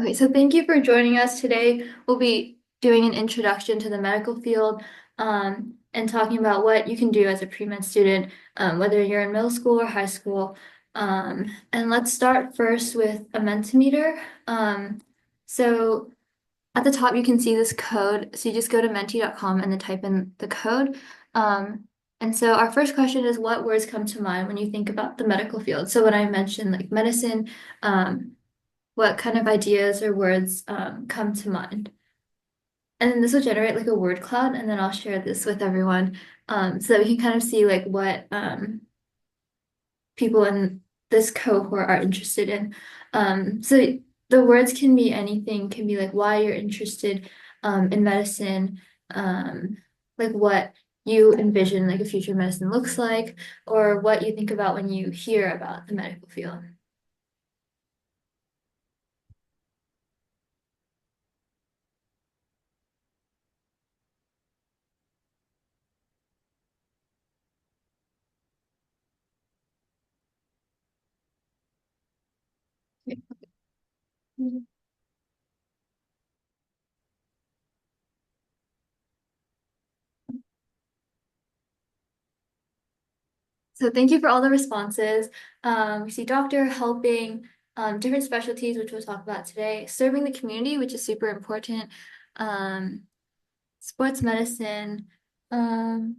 Okay, so thank you for joining us today. We'll be doing an introduction to the medical field, and talking about what you can do as a pre-med student, whether you're in middle school or high school. And let's start first with a Mentimeter. So at the top, you can see this code. So you just go to menti.com and then type in the code. Um, and so our first question is, what words come to mind when you think about the medical field? So when I mentioned like medicine, what kind of ideas or words come to mind. And then this will generate like a word cloud, and then I'll share this with everyone, so that we can kind of see like what people in this cohort are interested in. So the words can be anything, can be like why you're interested in medicine, like what you envision like a future medicine looks like, or what you think about when you hear about the medical field. So thank you for all the responses. We see doctor helping different specialties, which we'll talk about today, serving the community, which is super important, um, sports medicine, um,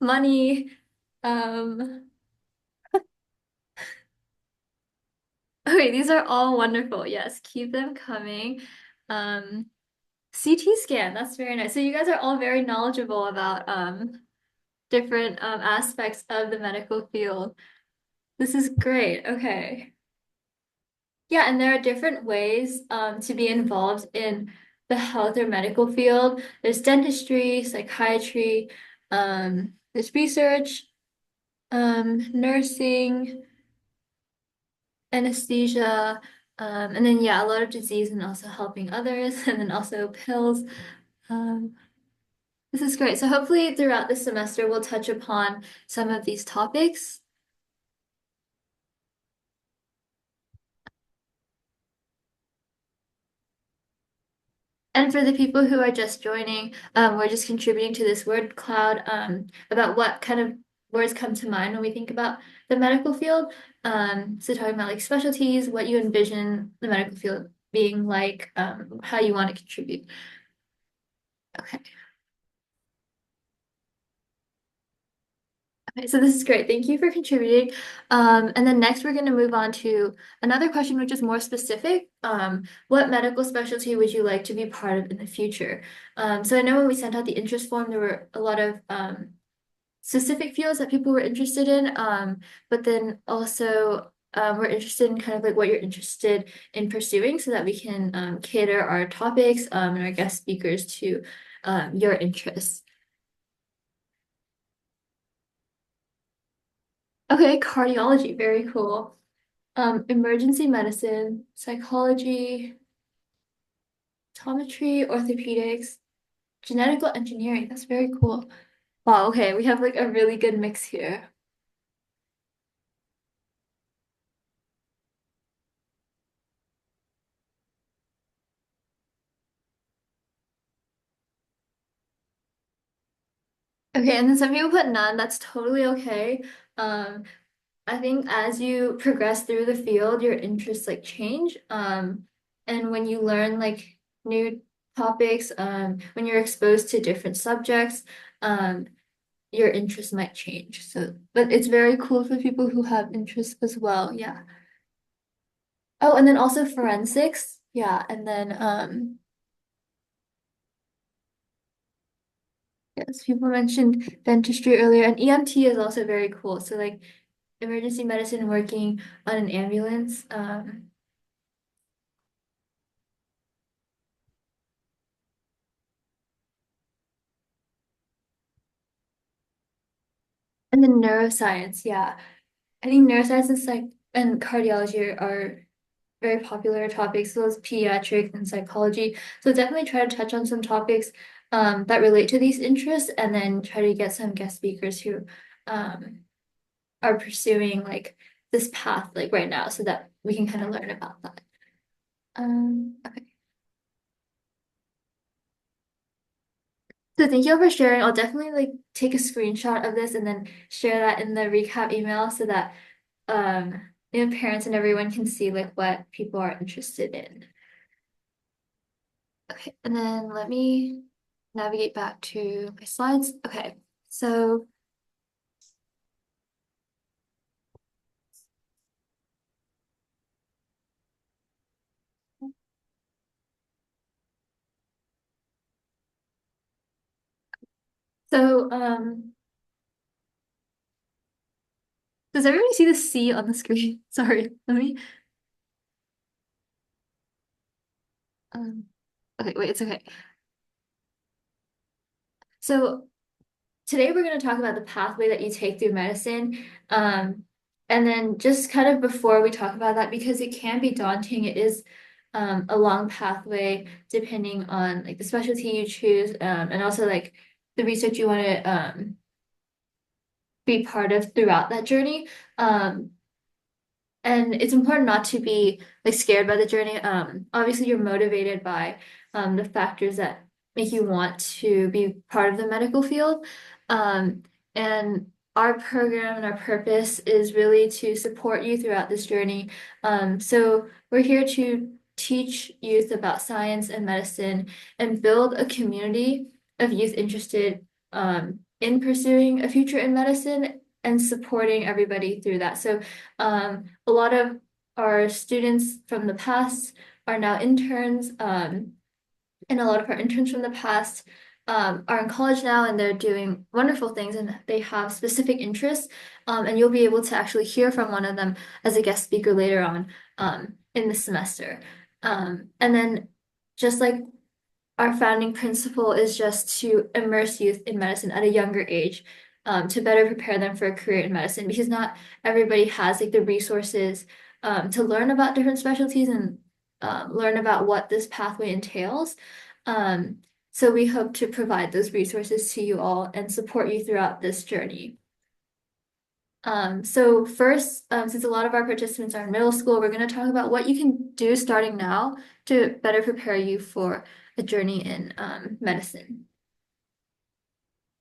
money. Um, okay, these are all wonderful. Yes, keep them coming. Um, CT scan, that's very nice. So you guys are all very knowledgeable about different aspects of the medical field. This is great. Okay. Yeah, and there are different ways to be involved in the health or medical field. There's dentistry, psychiatry, there's research, nursing, anesthesia, and then yeah, a lot of disease and also helping others, and then also pills. Um, this is great. So hopefully throughout the semester we'll touch upon some of these topics. And for the people who are just joining, we're just contributing to this word cloud, about what kind of words come to mind when we think about the medical field. So talking about like specialties, what you envision the medical field being like, how you want to contribute. Okay. Okay, so this is great. Thank you for contributing. And then next we're going to move on to another question, which is more specific. What medical specialty would you like to be part of in the future? So I know when we sent out the interest form, there were a lot of specific fields that people were interested in, but then also we're interested in kind of like what you're interested in pursuing so that we can cater our topics and our guest speakers to your interests. Okay, cardiology, very cool. Emergency medicine, psychology, optometry, orthopedics, genetical engineering. That's very cool. Wow, okay, we have like a really good mix here. Okay, and then some people put none. That's totally okay. Um, I think as you progress through the field, your interests like change. And when you learn like new topics, when you're exposed to different subjects, um, your interests might change. So, but it's very cool for people who have interests as well. Yeah. Oh, and then also forensics. Yeah, and then yes, people mentioned dentistry earlier, and EMT is also very cool. So like emergency medicine working on an ambulance. And then neuroscience, yeah. I think neuroscience and and cardiology are very popular topics, so as pediatrics and psychology. So definitely try to touch on some topics that relate to these interests, and then try to get some guest speakers who um, are pursuing like this path like right now, so that we can kind of learn about that. Okay. So thank you all for sharing. I'll definitely like take a screenshot of this and then share that in the recap email so that um parents and everyone can see like what people are interested in. Okay, and then let me navigate back to my slides. Okay, so so does everybody see the C on the screen? Sorry, let me um okay, wait, it's okay. So today we're going to talk about the pathway that you take through medicine. And then just kind of before we talk about that, because it can be daunting, it is a long pathway depending on like the specialty you choose, and also like the research you want to be part of throughout that journey. Um, and it's important not to be like scared by the journey. Obviously you're motivated by the factors that make you want to be part of the medical field. Um, and our program and our purpose is really to support you throughout this journey. So we're here to teach youth about science and medicine and build a community of youth interested in pursuing a future in medicine and supporting everybody through that. So a lot of our students from the past are now interns, and a lot of our interns from the past are in college now and they're doing wonderful things and they have specific interests. And you'll be able to actually hear from one of them as a guest speaker later on in the semester. And then just like our founding principle is just to immerse youth in medicine at a younger age, to better prepare them for a career in medicine because not everybody has like the resources to learn about different specialties and learn about what this pathway entails. Um, so we hope to provide those resources to you all and support you throughout this journey. So first, since a lot of our participants are in middle school, we're going to talk about what you can do starting now to better prepare you for a journey in medicine.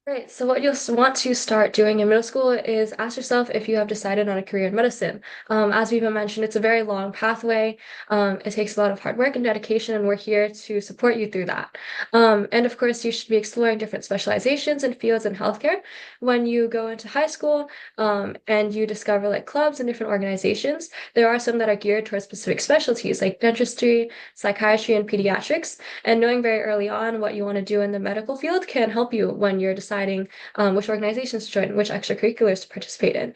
Great. So what you'll want to start doing in middle school is ask yourself if you have decided on a career in medicine. As we've mentioned, it's a very long pathway. It takes a lot of hard work and dedication, and we're here to support you through that. And of course, you should be exploring different specializations and fields in healthcare. When you go into high school, and you discover like clubs and different organizations, there are some that are geared towards specific specialties like dentistry, psychiatry, and pediatrics. And knowing very early on what you want to do in the medical field can help you when you're deciding which organizations to join, which extracurriculars to participate in.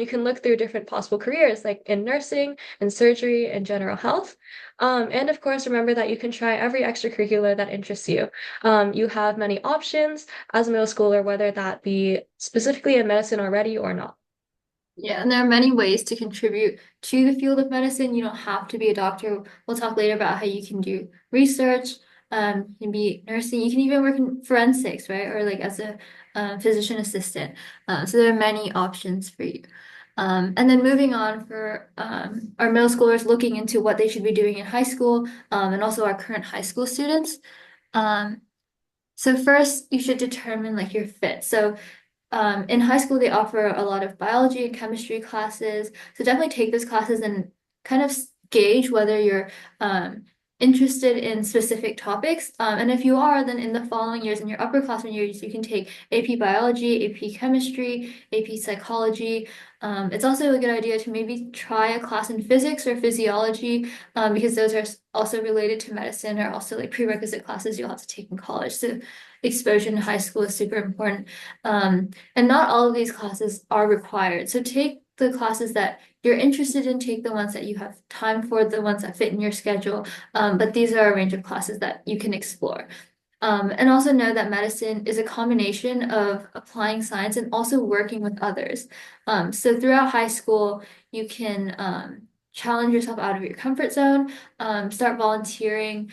You can look through different possible careers like in nursing and surgery and general health. And of course, remember that you can try every extracurricular that interests you. You have many options as a middle schooler, whether that be specifically in medicine already or not. Yeah, and there are many ways to contribute to the field of medicine. You don't have to be a doctor. We'll talk later about how you can do research, you can be nursing, you can even work in forensics, right? Or like as a physician assistant. So there are many options for you. And then moving on for our middle schoolers looking into what they should be doing in high school, and also our current high school students. Um, so first, you should determine like your fit. So in high school, they offer a lot of biology and chemistry classes. So definitely take those classes and kind of gauge whether you're interested in specific topics. And if you are, then in the following years, in your upperclassmen years, you can take AP biology, AP chemistry, AP psychology. It's also a good idea to maybe try a class in physics or physiology, because those are also related to medicine or also like prerequisite classes you'll have to take in college. So exposure in high school is super important. And not all of these classes are required. So take the classes that you're interested in, take the ones that you have time for, the ones that fit in your schedule. But these are a range of classes that you can explore. And also know that medicine is a combination of applying science and also working with others. So throughout high school, you can challenge yourself out of your comfort zone, start volunteering.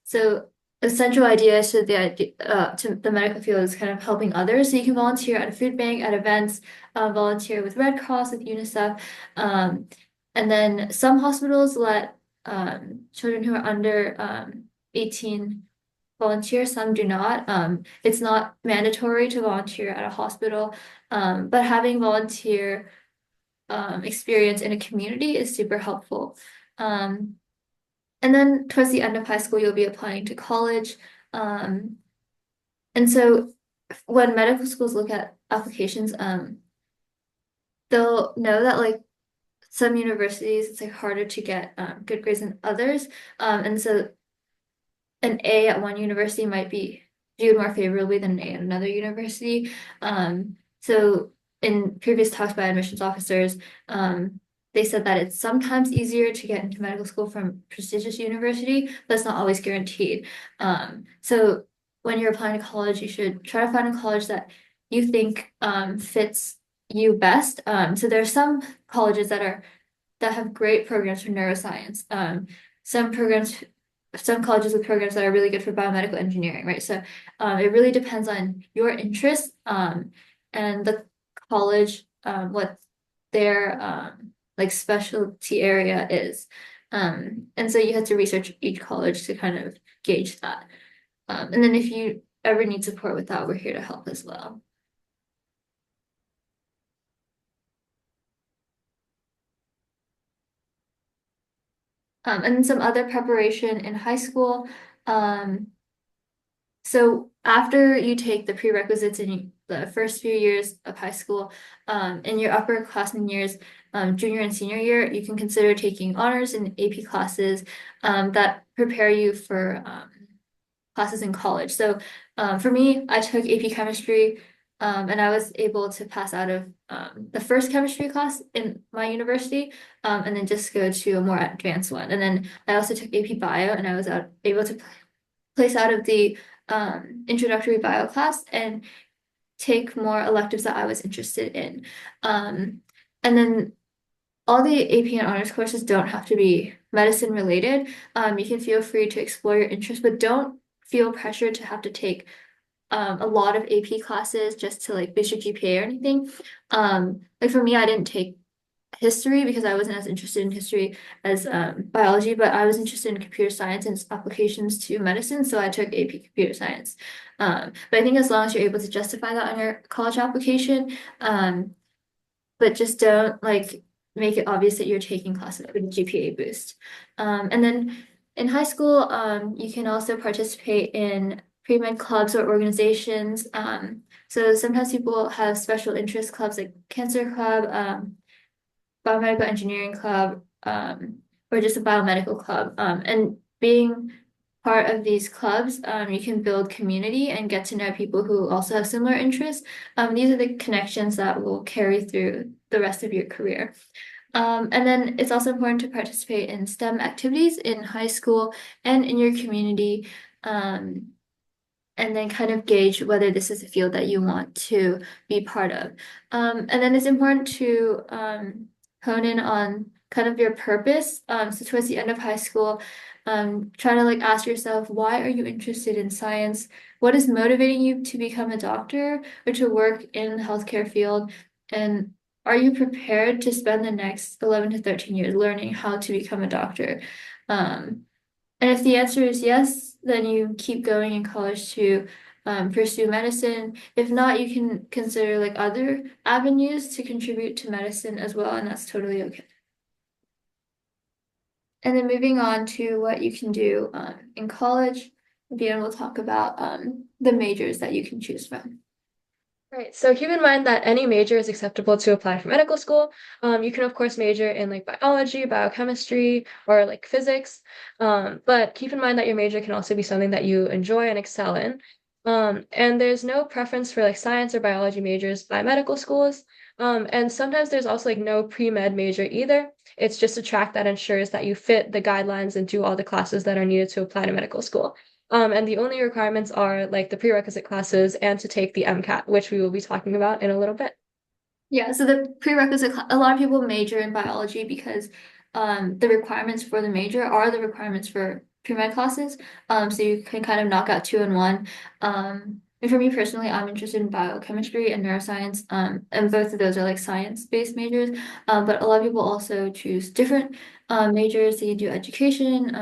So a central idea to the idea to the medical field is kind of helping others. So you can volunteer at a food bank, at events, volunteer with Red Cross, with UNICEF, and then some hospitals let children who are under 18 volunteer, some do not. It's not mandatory to volunteer at a hospital, but having volunteer experience in a community is super helpful. Um, and then towards the end of high school, you'll be applying to college. Um, and so when medical schools look at applications, they'll know that like some universities it's like harder to get good grades than others. And so an A at one university might be viewed more favorably than an A at another university. So in previous talks by admissions officers, they said that it's sometimes easier to get into medical school from prestigious university, but that's not always guaranteed. So when you're applying to college, you should try to find a college that you think fits you best. So there are some colleges that have great programs for neuroscience. Some programs, some colleges with programs that are really good for biomedical engineering, right? So it really depends on your interest and the college, what their like specialty area is. And so you have to research each college to kind of gauge that. And then if you ever need support with that, we're here to help as well. And then some other preparation in high school. Um, So after you take the prerequisites in the first few years of high school, in your upperclassmen years, junior and senior year, you can consider taking honors and AP classes that prepare you for classes in college. So for me, I took AP chemistry and I was able to pass out of the first chemistry class in my university and then just go to a more advanced one. And then I also took AP bio and I was able to place out of the introductory bio class and take more electives that I was interested in. And then all the AP and honors courses don't have to be medicine related. You can feel free to explore your interests, but don't feel pressured to have to take a lot of AP classes just to like boost your GPA or anything. Like for me, I didn't take history because I wasn't as interested in history as biology, but I was interested in computer science and its applications to medicine, so I took AP computer science. But I think as long as you're able to justify that on your college application, but just don't like make it obvious that you're taking classes with a GPA boost. And then in high school, you can also participate in pre-med clubs or organizations. So sometimes people have special interest clubs like Cancer Club, biomedical engineering club, or just a biomedical club. And being part of these clubs, you can build community and get to know people who also have similar interests. These are the connections that will carry through the rest of your career. And then it's also important to participate in STEM activities in high school and in your community. And then kind of gauge whether this is a field that you want to be part of. And then it's important to hone in on kind of your purpose. So towards the end of high school, try to like ask yourself, why are you interested in science? What is motivating you to become a doctor or to work in the healthcare field? And are you prepared to spend the next 11 to 13 years learning how to become a doctor? Um, and if the answer is yes, then you keep going in college to pursue medicine. If not, you can consider like other avenues to contribute to medicine as well, and that's totally okay. And then moving on to what you can do in college, again, we'll talk about the majors that you can choose from. Right. So keep in mind that any major is acceptable to apply for medical school. You can of course major in like biology, biochemistry, or like physics. But keep in mind that your major can also be something that you enjoy and excel in. And there's no preference for like science or biology majors by medical schools. And sometimes there's also like no pre-med major either. It's just a track that ensures that you fit the guidelines and do all the classes that are needed to apply to medical school. And the only requirements are like the prerequisite classes and to take the MCAT, which we will be talking about in a little bit. Yeah, so the a lot of people major in biology because the requirements for the major are the requirements for pre-med classes. So you can kind of knock out two in one. and for me personally, I'm interested in biochemistry and neuroscience, and both of those are like science-based majors. But a lot of people also choose different majors. They do education,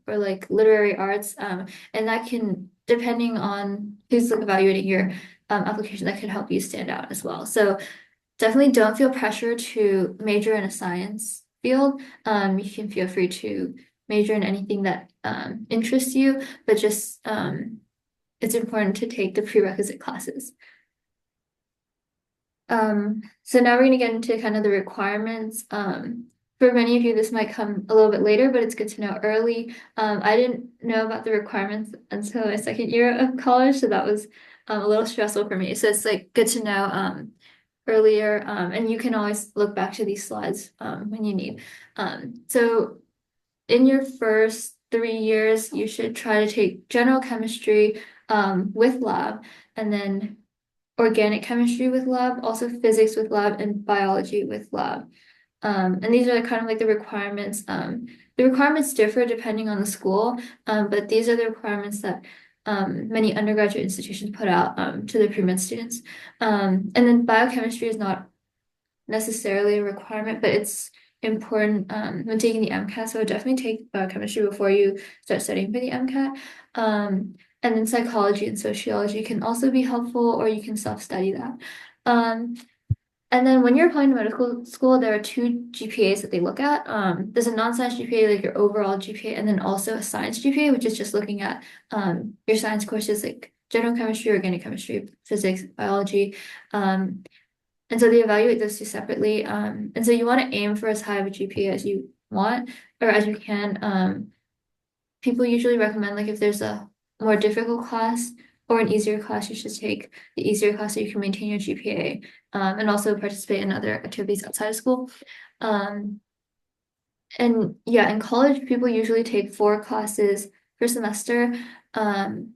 or like literary arts, and that can, depending on who's like evaluating your application, that can help you stand out as well. So definitely don't feel pressure to major in a science field. You can feel free to major in anything that interests you, but just it's important to take the prerequisite classes. So now we're going to get into kind of the requirements. For many of you, this might come a little bit later, but it's good to know early. I didn't know about the requirements until my second year of college, so that was a little stressful for me. So it's like good to know earlier, and you can always look back to these slides when you need. So in your first 3 years, you should try to take general chemistry with lab, and then organic chemistry with lab, also physics with lab, and biology with lab. And these are kind of like the requirements. The requirements differ depending on the school, but these are the requirements that many undergraduate institutions put out to their pre-med students. And then biochemistry is not necessarily a requirement, but it's important when taking the MCAT. So definitely take biochemistry before you start studying for the MCAT. And then psychology and sociology can also be helpful, or you can self-study that. Um, and then when you're applying to medical school, there are two GPAs that they look at. There's a non-science GPA, like your overall GPA, and then also a science GPA, which is just looking at your science courses like general chemistry, organic chemistry, physics, biology. And so they evaluate those two separately. And so you want to aim for as high of a GPA as you want or as you can. People usually recommend like if there's a more difficult class or an easier class, you should take the easier class so you can maintain your GPA, and also participate in other activities outside of school. Um, and yeah, in college, people usually take 4 classes per semester. Um,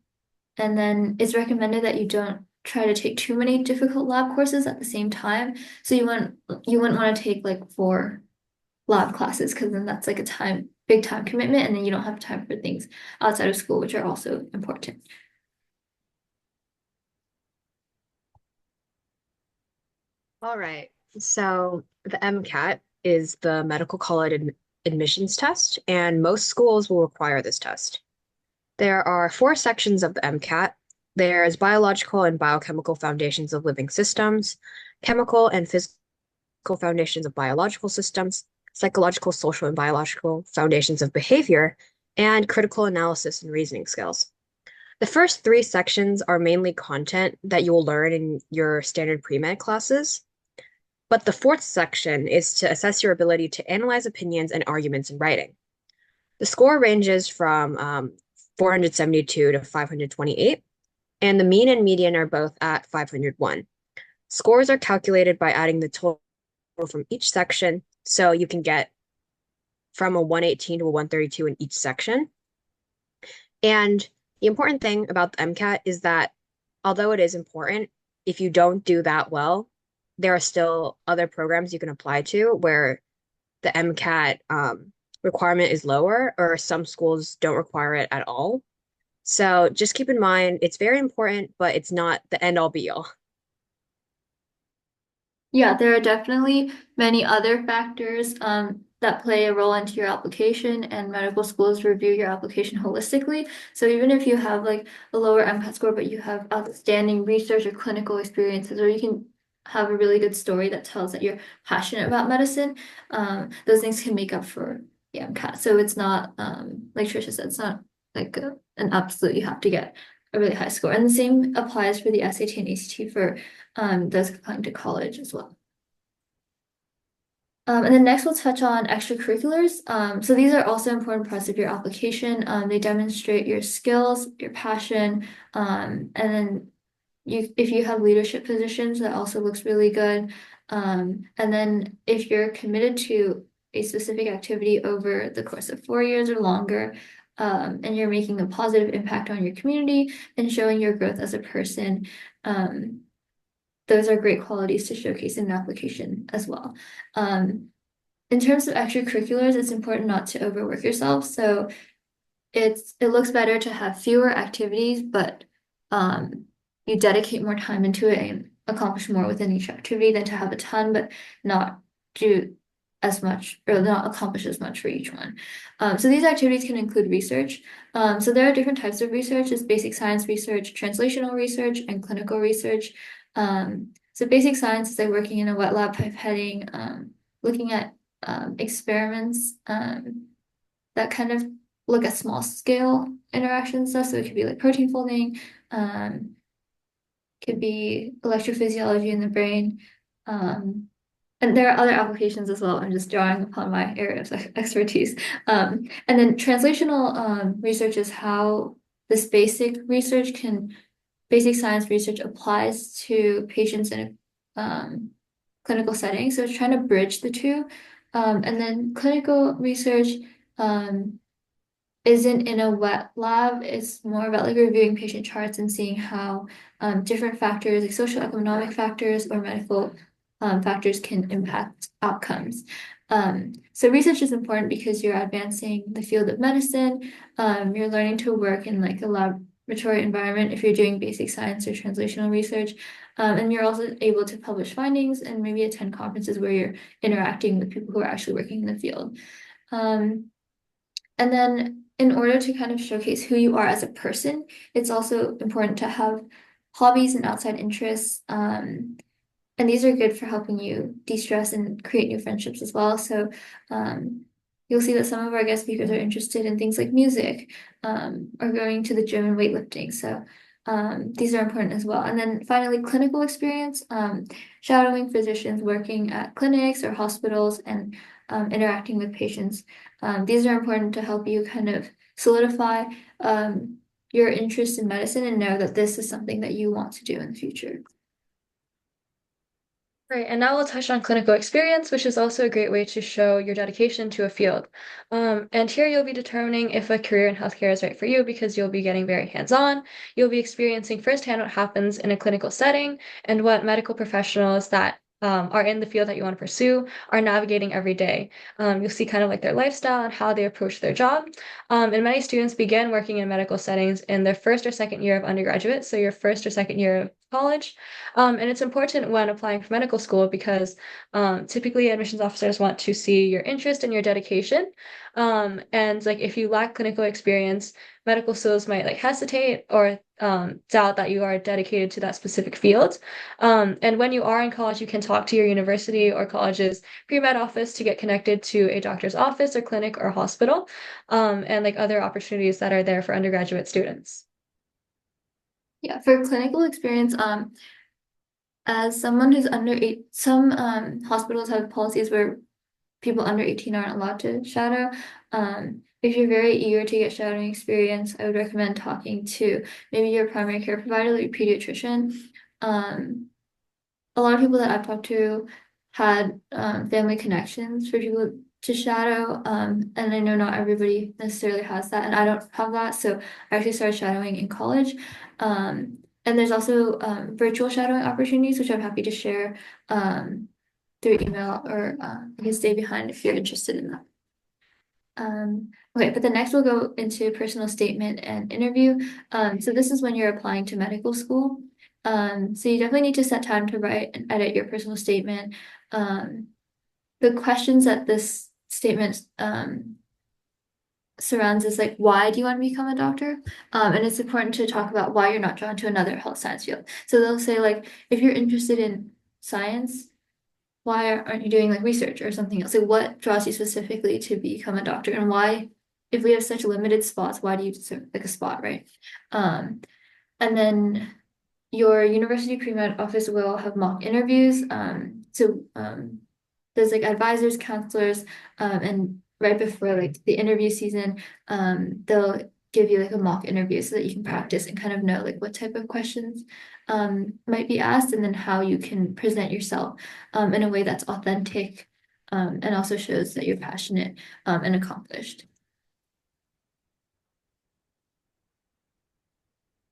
and then it's recommended that you don't try to take too many difficult lab courses at the same time. So you wouldn't want to take like 4 lab classes, because then that's like a big time commitment, and then you don't have time for things outside of school, which are also important. All right. So the MCAT is the medical college admissions test, and most schools will require this test. There are 4 sections of the MCAT. There's biological and biochemical foundations of living systems, chemical and physical foundations of biological systems, psychological, social, and biological foundations of behavior, and critical analysis and reasoning skills. The first 3 sections are mainly content that you will learn in your standard pre-med classes. But the 4th section is to assess your ability to analyze opinions and arguments in writing. The score ranges from 472 to 528, and the mean and median are both at 501. Scores are calculated by adding the total from each section, so you can get from a 118 to a 132 in each section. And the important thing about the MCAT is that although it is important, if you don't do that well, there are still other programs you can apply to where the MCAT requirement is lower, or some schools don't require it at all. So just keep in mind, it's very important, but it's not the end all be all. Yeah, there are definitely many other factors that play a role into your application, and medical schools review your application holistically. So even if you have like a lower MCAT score, but you have outstanding research or clinical experiences, or you can have a really good story that tells that you're passionate about medicine, those things can make up for the MCAT. So it's not, like Trisha said, it's not like an absolute you have to get a really high score. And the same applies for the SAT and ACT for those applying to college as well. And then next we'll touch on extracurriculars. So these are also important parts of your application. They demonstrate your skills, your passion, and then if you have leadership positions, that also looks really good. And then if you're committed to a specific activity over the course of 4 years or longer, and you're making a positive impact on your community and showing your growth as a person, um, those are great qualities to showcase in an application as well. In terms of extracurriculars, it's important not to overwork yourself. So it looks better to have fewer activities, but you dedicate more time into it and accomplish more within each activity than to have a ton, but not do as much or not accomplish as much for each one. So these activities can include research. So there are different types of research. There's basic science research, translational research, and clinical research. So basic science is like working in a wet lab, pipetting, looking at experiments that kind of look at small scale interaction stuff. So it could be like protein folding, um, could be electrophysiology in the brain. Um, and there are other applications as well. I'm just drawing upon my area of expertise. And then translational research is how this basic science research applies to patients in a clinical setting. So it's trying to bridge the two. And then clinical research um, isn't in a wet lab. It's more about like reviewing patient charts and seeing how different factors, like social economic factors or medical factors can impact outcomes. So research is important because you're advancing the field of medicine. You're learning to work in like a laboratory environment if you're doing basic science or translational research. And you're also able to publish findings and maybe attend conferences where you're interacting with people who are actually working in the field. Um, and then in order to kind of showcase who you are as a person, it's also important to have hobbies and outside interests. And these are good for helping you de-stress and create new friendships as well. So you'll see that some of our guest speakers are interested in things like music or going to the gym and weightlifting. So these are important as well. And then finally, clinical experience, shadowing physicians working at clinics or hospitals and interacting with patients. These are important to help you kind of solidify your interest in medicine and know that this is something that you want to do in the future. Right, and now we'll touch on clinical experience, which is also a great way to show your dedication to a field. And here you'll be determining if a career in healthcare is right for you because you'll be getting very hands-on. You'll be experiencing firsthand what happens in a clinical setting and what medical professionals that are in the field that you want to pursue are navigating every day. You'll see kind of like their lifestyle and how they approach their job. And many students begin working in medical settings in their first or second year of undergraduate, so your first or second year of college. And it's important when applying for medical school because typically admissions officers want to see your interest and your dedication. And like if you lack clinical experience, medical schools might like hesitate or doubt that you are dedicated to that specific field. And when you are in college, you can talk to your university or college's pre-med office to get connected to a doctor's office or clinic or hospital, and like other opportunities that are there for undergraduate students. Yeah, for clinical experience, as someone who's under eight, some hospitals have policies where people under 18 aren't allowed to shadow. If you're very eager to get shadowing experience, I would recommend talking to maybe your primary care provider, like your pediatrician. Um, a lot of people that I've talked to had family connections for people to shadow. And I know not everybody necessarily has that, and I don't have that. So I actually started shadowing in college. And there's also virtual shadowing opportunities, which I'm happy to share through email or you can stay behind if you're interested in that. Okay, but the next we'll go into personal statement and interview. So this is when you're applying to medical school. So you definitely need to set time to write and edit your personal statement. The questions that this statement surrounds is like, why do you want to become a doctor? And it's important to talk about why you're not drawn to another health science field. So they'll say like, if you're interested in science, why aren't you doing like research or something else? Like what draws you specifically to become a doctor and why, if we have such limited spots, why do you deserve like a spot, right? Um, and then your university pre-med office will have mock interviews. There's like advisors, counselors, and right before like the interview season, they'll give you like a mock interview so that you can practice and kind of know like what type of questions might be asked and then how you can present yourself in a way that's authentic and also shows that you're passionate and accomplished.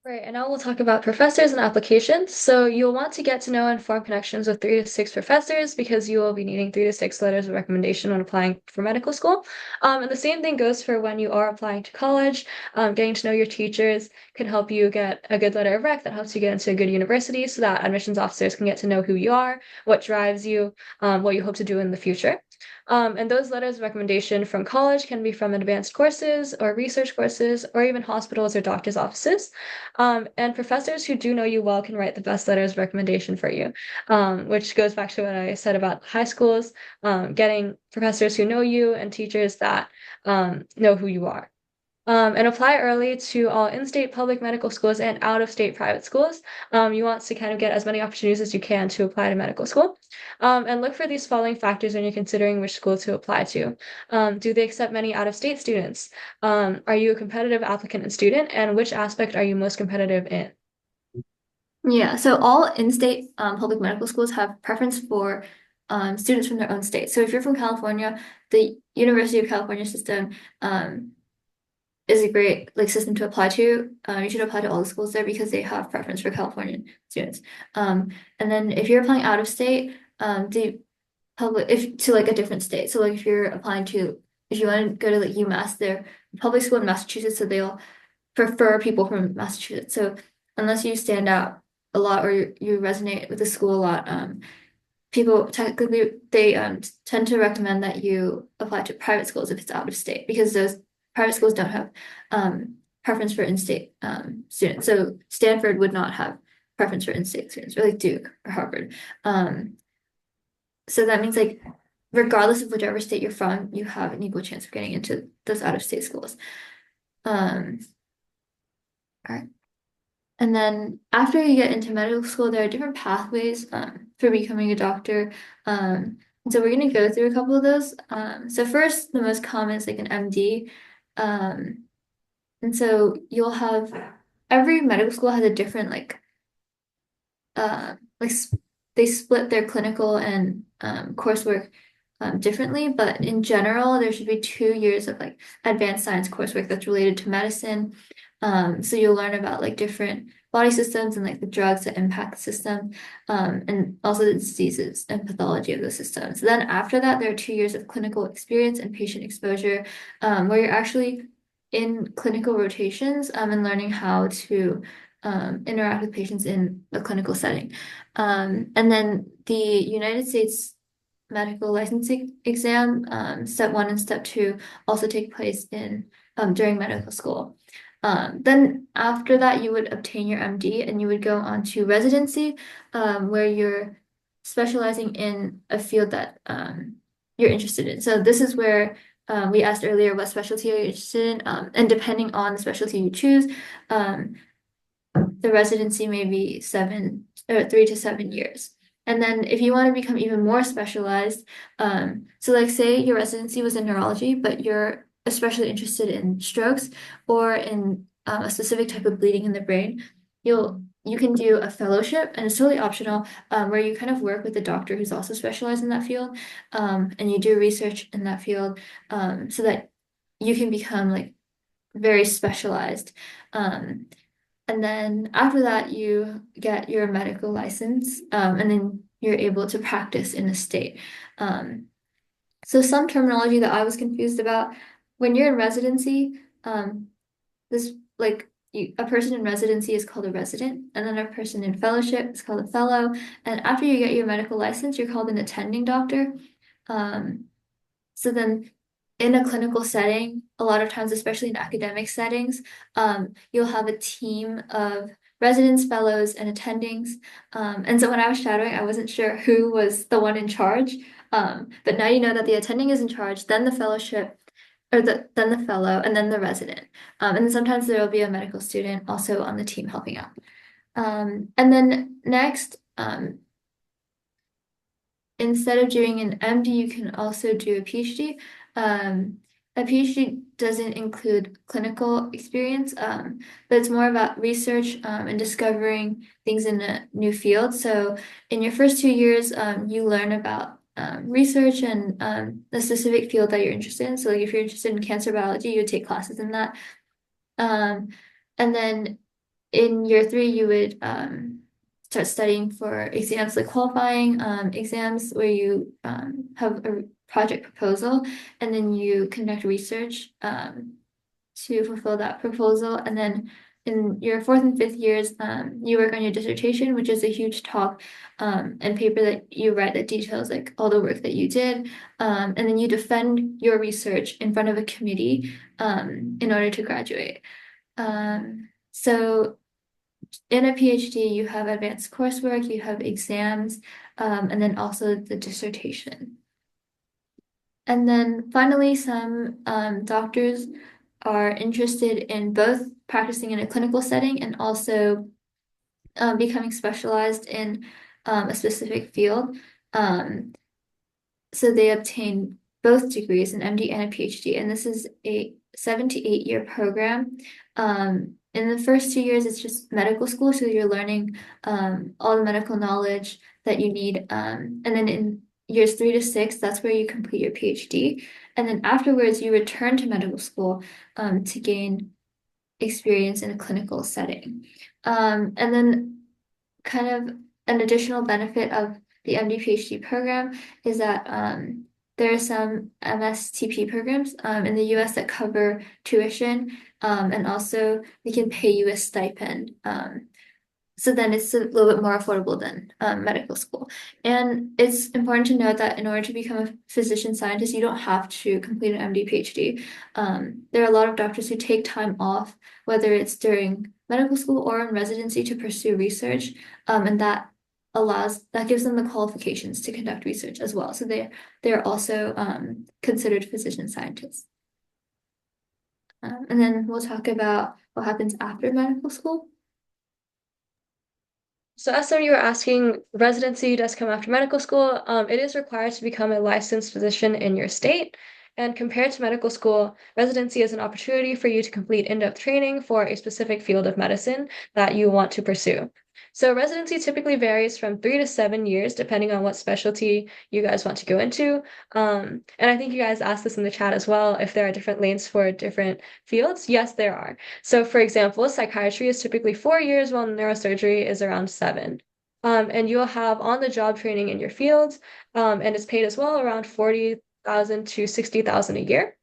Right, and now we'll talk about professors and applications. So you'll want to get to know and form connections with 3 to 6 professors because you will be needing 3 to 6 letters of recommendation when applying for medical school. And the same thing goes for when you are applying to college. Getting to know your teachers can help you get a good letter of rec that helps you get into a good university so that admissions officers can get to know who you are, what drives you, what you hope to do in the future. And those letters of recommendation from college can be from advanced courses or research courses or even hospitals or doctors' offices. And professors who do know you well can write the best letters of recommendation for you, which goes back to what I said about high schools, getting professors who know you and teachers that know who you are. And apply early to all in-state public medical schools and out-of-state private schools. You want to kind of get as many opportunities as you can to apply to medical school. And look for these following factors when you're considering which school to apply to. Do they accept many out-of-state students? Are you a competitive applicant and student? And which aspect are you most competitive in? Yeah, so all in-state public medical schools have preference for students from their own state. So if you're from California, the University of California system is a great like system to apply to. You should apply to all the schools there because they have preference for California students. And then if you're applying out of state, the public if to like a different state. So like if you're applying to if you want to go to like UMass, they're a public school in Massachusetts, so they'll prefer people from Massachusetts. So unless you stand out a lot or you resonate with the school a lot, people technically they tend to recommend that you apply to private schools if it's out of state because those private schools don't have preference for in-state students. So Stanford would not have preference for in-state students, or like Duke or Harvard. So that means like regardless of whichever state you're from, you have an equal chance of getting into those out-of-state schools. Um, all right. And then after you get into medical school, there are different pathways for becoming a doctor. So we're going to go through a couple of those. So first, the most common is like an MD. Um, and so you'll have every medical school has a different like they split their clinical and coursework differently, but in general, there should be 2 years of like advanced science coursework that's related to medicine. So you'll learn about like different body systems and like the drugs that impact the system, and also the diseases and pathology of the system. So then after that, there are 2 years of clinical experience and patient exposure, where you're actually in clinical rotations, and learning how to interact with patients in a clinical setting. And then the United States medical licensing exam, step one and step two, also take place in during medical school. Then after that, you would obtain your MD and you would go on to residency, where you're specializing in a field that you're interested in. So this is where we asked earlier what specialty are you interested in, and depending on the specialty you choose, the residency may be 3 to 7 years. And then if you want to become even more specialized, so like say your residency was in neurology, but you're especially interested in strokes or in a specific type of bleeding in the brain, you can do a fellowship and it's totally optional, where you kind of work with a doctor who's also specialized in that field, and you do research in that field, so that you can become like very specialized. And then after that, you get your medical license, and then you're able to practice in a state. Um, so some terminology that I was confused about when you're in residency, this like a person in residency is called a resident, and then a person in fellowship is called a fellow. And after you get your medical license, you're called an attending doctor. Um, so then in a clinical setting, a lot of times, especially in academic settings, you'll have a team of residents, fellows, and attendings. And so when I was shadowing, I wasn't sure who was the one in charge. But now you know that the attending is in charge, then the fellowship, or then the fellow, and then the resident. And then sometimes there will be a medical student also on the team helping out. And then next, instead of doing an MD, you can also do a PhD. A PhD doesn't include clinical experience, but it's more about research, and discovering things in a new field. So in your first 2 years, you learn about research and the specific field that you're interested in. So like if you're interested in cancer biology, you take classes in that. Um, and then in year three, you would start studying for exams like qualifying exams where you have a project proposal and then you conduct research to fulfill that proposal. And then in your fourth and fifth years, you work on your dissertation, which is a huge talk and paper that you write that details like all the work that you did. And then you defend your research in front of a committee in order to graduate. So in a PhD, you have advanced coursework, you have exams, and then also the dissertation. And then finally, some doctors are interested in both practicing in a clinical setting and also becoming specialized in a specific field. Um, so they obtain both degrees, an MD and a PhD, and this is a 7 to 8 year program. In the first 2 years, it's just medical school, so you're learning all the medical knowledge that you need. And then in years 3 to 6, that's where you complete your PhD. And then afterwards, you return to medical school to gain experience in a clinical setting. And then kind of an additional benefit of the MD PhD program is that there are some MSTP programs in the US that cover tuition and also we can pay you a stipend. So then it's a little bit more affordable than medical school. And it's important to note that in order to become a physician scientist, you don't have to complete an MD, PhD. There are a lot of doctors who take time off, whether it's during medical school or in residency to pursue research. And that gives them the qualifications to conduct research as well. So they're also considered physician scientists. And then we'll talk about what happens after medical school. So as some of you were asking, residency does come after medical school. It is required to become a licensed physician in your state. And compared to medical school, residency is an opportunity for you to complete in-depth training for a specific field of medicine that you want to pursue. So residency typically varies from 3 to 7 years, depending on what specialty you guys want to go into. And I think you guys asked this in the chat as well, if there are different lanes for different fields. Yes, there are. So for example, psychiatry is typically 4 years, while neurosurgery is around 7. And you'll have on-the-job training in your fields, and it's paid as well around 40,000 to 60,000 a year.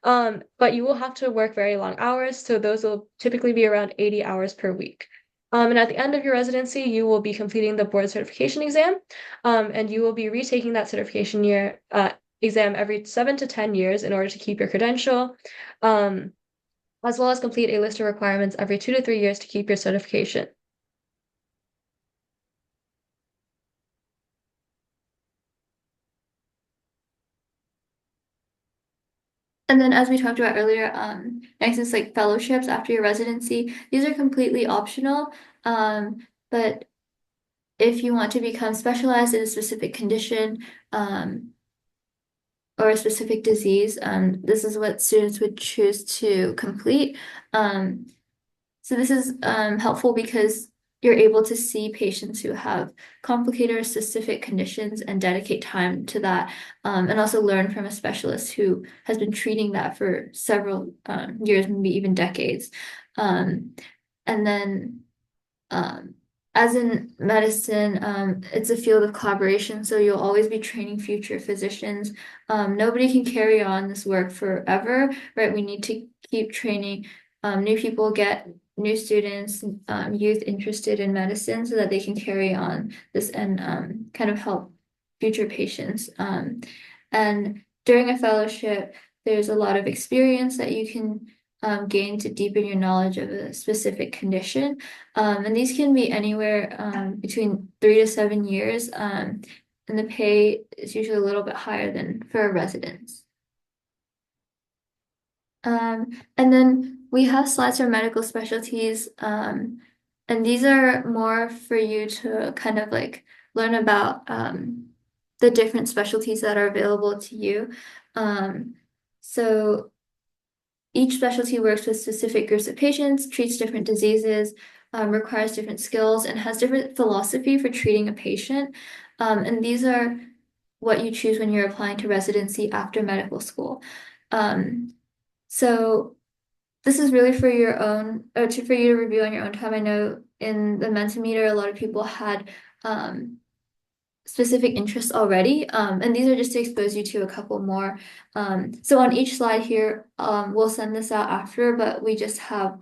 But you will have to work very long hours, so those will typically be around 80 hours per week. And at the end of your residency, you will be completing the board certification exam, and you will be retaking that certification exam every 7 to 10 years in order to keep your credential, as well as complete a list of requirements every 2 to 3 years to keep your certification. And then, as we talked about earlier, next is like fellowships after your residency. These are completely optional, but if you want to become specialized in a specific condition, or a specific disease, this is what students would choose to complete. So this is helpful because you're able to see patients who have complicated or specific conditions and dedicate time to that, and also learn from a specialist who has been treating that for several years, maybe even decades. And then as in medicine, it's a field of collaboration, so you'll always be training future physicians. Nobody can carry on this work forever, right? We need to keep training new people, get new students, youth interested in medicine so that they can carry on this and kind of help future patients. And during a fellowship, there's a lot of experience that you can gain to deepen your knowledge of a specific condition. And these can be anywhere between 3 to 7 years. And the pay is usually a little bit higher than for a residence. And then we have slides for medical specialties. And these are more for you to kind of like learn about the different specialties that are available to you. So each specialty works with specific groups of patients, treats different diseases, requires different skills, and has different philosophy for treating a patient. And these are what you choose when you're applying to residency after medical school. So this is really for your own, for you to review on your own time. I know in the Mentimeter, a lot of people had specific interests already, and these are just to expose you to a couple more. So on each slide here, we'll send this out after, but we just have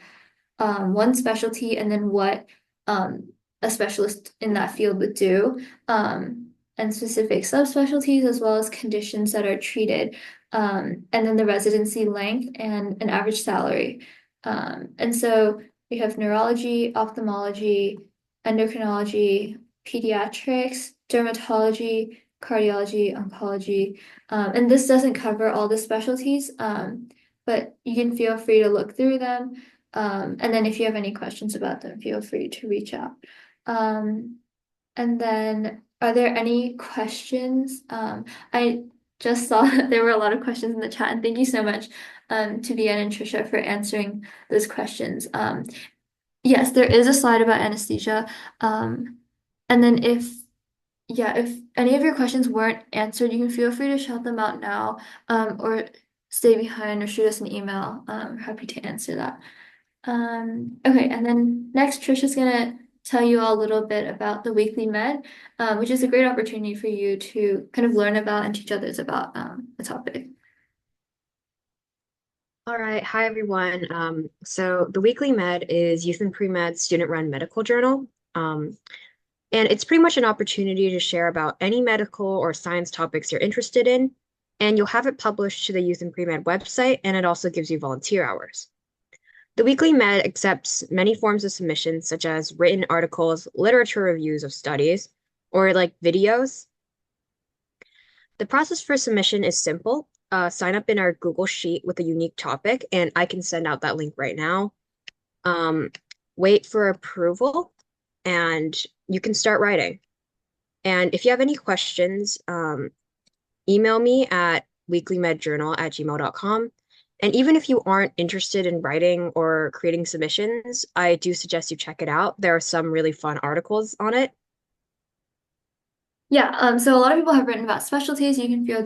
one specialty and then what a specialist in that field would do, and specific subspecialties as well as conditions that are treated, and then the residency length and an average salary. And so we have neurology, ophthalmology, endocrinology, pediatrics, dermatology, cardiology, oncology, and this doesn't cover all the specialties, but you can feel free to look through them. And then if you have any questions about them, feel free to reach out. And then are there any questions? I just saw that there were a lot of questions in the chat, and thank you so much to Vian and Trisha for answering those questions. Yes, there is a slide about anesthesia. And then if any of your questions weren't answered, you can feel free to shout them out now, or stay behind or shoot us an email. I'm happy to answer that. Okay, and then next, Trisha's gonna tell you all a little bit about the weekly med, which is a great opportunity for you to kind of learn about and teach others about the topic. All right. Hi, everyone. So the Weekly Med is Youth and Pre-Med student-run medical journal. And it's pretty much an opportunity to share about any medical or science topics you're interested in. And you'll have it published to the Youth and Pre-Med website, and it also gives you volunteer hours. The Weekly Med accepts many forms of submissions, such as written articles, literature reviews of studies, or like videos. The process for submission is simple. Sign up in our Google Sheet with a unique topic, and I can send out that link right now. Wait for approval, and you can start writing. And if you have any questions, email me at weeklymedjournal@gmail.com. And even if you aren't interested in writing or creating submissions, I do suggest you check it out. There are some really fun articles on it. Yeah, so a lot of people have written about specialties. You can feel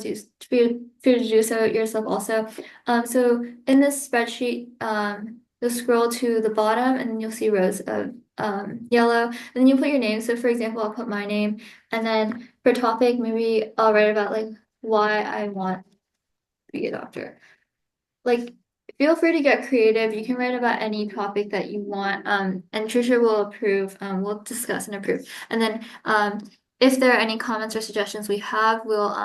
free to do so yourself also. So in this spreadsheet, you'll scroll to the bottom and then you'll see rows of yellow, and then you put your name. So for example, I'll put my name, and then for topic, maybe I'll write about like why I want to be a doctor. Like, feel free to get creative. You can write about any topic that you want. And Trisha will approve. We'll discuss and approve. And then if there are any comments or suggestions we have, we'll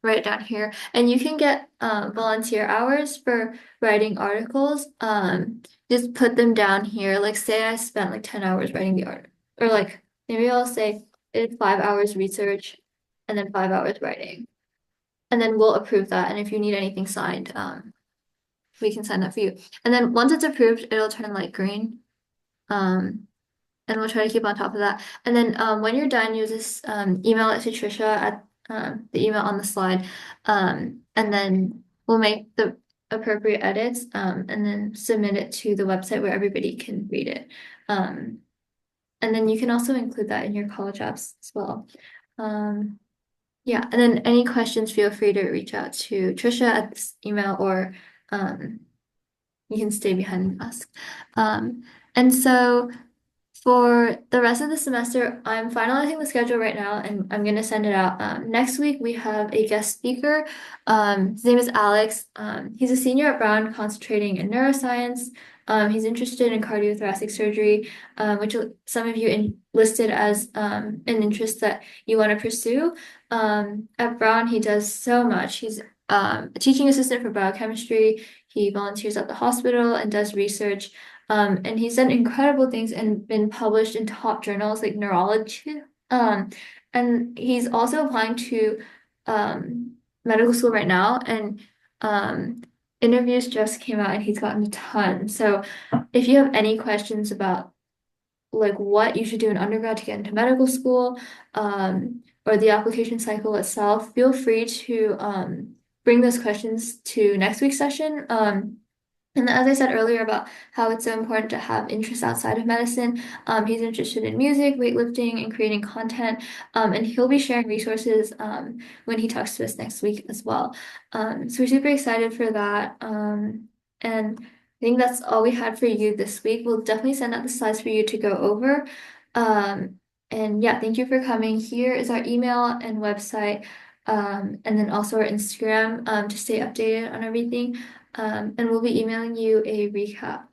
write it down here. And you can get volunteer hours for writing articles. Just put them down here. Like say I spent like 10 hours writing the article. Or like maybe I'll say I did 5 hours research and then 5 hours writing. And then we'll approve that. And if you need anything signed, we can sign that for you. And then once it's approved, it'll turn light green. And we'll try to keep on top of that. And then when you're done, you just email it to Trisha at the email on the slide. And then we'll make the appropriate edits and then submit it to the website where everybody can read it. And then you can also include that in your college apps as well. Yeah, and then any questions, feel free to reach out to Trisha at this email, or you can stay behind and ask. And so for the rest of the semester, I'm finalizing the schedule right now and I'm going to send it out. Next week, we have a guest speaker. His name is Alex. He's a senior at Brown concentrating in neuroscience. He's interested in cardiothoracic surgery, which some of you listed as an interest that you want to pursue. At Brown, he does so much. He's a teaching assistant for biochemistry. He volunteers at the hospital and does research. And he's done incredible things and been published in top journals like neurology. And he's also applying to medical school right now, and interviews just came out and he's gotten a ton. So if you have any questions about like what you should do in undergrad to get into medical school, or the application cycle itself, feel free to bring those questions to next week's session. And as I said earlier about how it's so important to have interests outside of medicine, he's interested in music, weightlifting, and creating content. And he'll be sharing resources when he talks to us next week as well. So we're super excited for that. And think that's all we had for you this week. We'll definitely send out the slides for you to go over. Um, and yeah, thank you for coming. Here is our email and website, and then also our Instagram, to stay updated on everything. And we'll be emailing you a recap.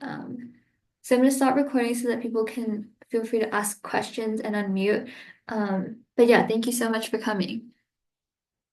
So I'm going to stop recording so that people can feel free to ask questions and unmute. But yeah, thank you so much for coming.